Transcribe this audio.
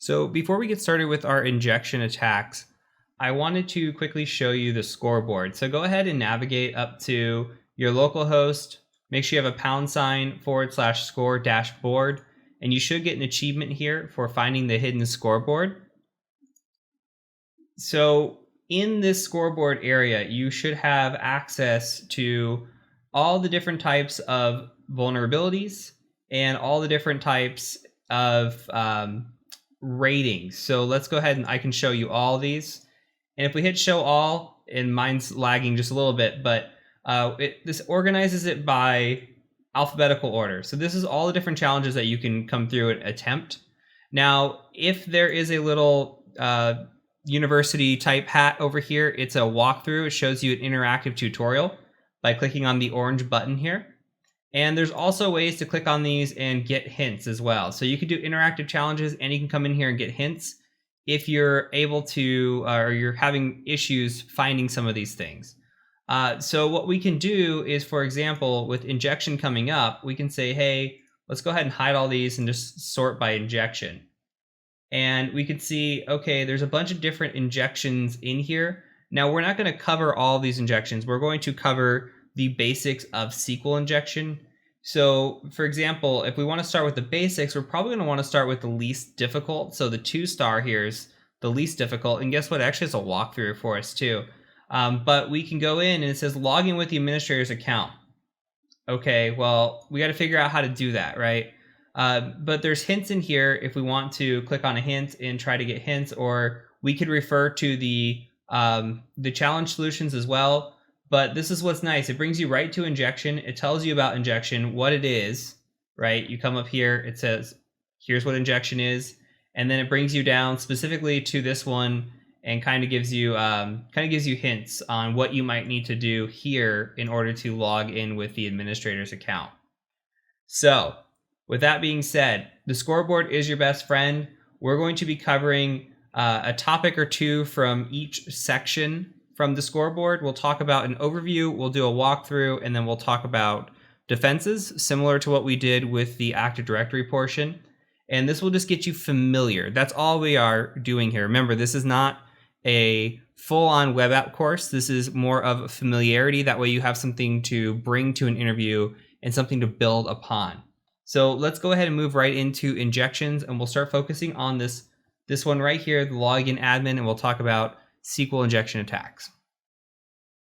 So before we get started with our injection attacks, I wanted to quickly show you the scoreboard. So go ahead and navigate up to your local host. Make sure you have a #/score dashboard, and you should get an achievement here for finding the hidden scoreboard. So in this scoreboard area, you should have access to all the different types of vulnerabilities and all the different types of ratings. So let's go ahead and I can show you all these. And if we hit show all, and mine's lagging just a little bit, but this organizes it by alphabetical order. So this is all the different challenges that you can come through and attempt. Now, if there is a little university type hat over here, it's a walkthrough. It shows you an interactive tutorial by clicking on the orange button here. And there's also ways to click on these and get hints as well. So you can do interactive challenges and you can come in here and get hints if you're able to, or you're having issues finding some of these things. So what we can do is, for example, with injection coming up, we can say, hey, let's go ahead and hide all these and just sort by injection. And we could see, okay, there's a bunch of different injections in here. Now, we're not going to cover all these injections. We're going to cover the basics of SQL injection. So, for example, if we want to start with the basics, we're probably going to want to start with the least difficult. So the 2-star here is the least difficult. And guess what? Actually, it's a walkthrough for us too. But we can go in and it says log in with the administrator's account. Okay, well, we got to figure out how to do that, right? But there's hints in here if we want to click on a hint and try to get hints, or we could refer to the challenge solutions as well. But this is what's nice. It brings you right to injection. It tells you about injection, what it is, right? You come up here, it says, here's what injection is. And then it brings you down specifically to this one and kind of gives you hints on what you might need to do here in order to log in with the administrator's account. So with that being said, the scoreboard is your best friend. We're going to be covering a topic or two from each section from the scoreboard. We'll talk about an overview, we'll do a walkthrough, and then we'll talk about defenses, similar to what we did with the Active Directory portion. And this will just get you familiar. That's all we are doing here. Remember, this is not a full-on web app course. This is more of a familiarity. That way you have something to bring to an interview and something to build upon. So let's go ahead and move right into injections, and we'll start focusing on this one right here, the login admin, and we'll talk about SQL injection attacks.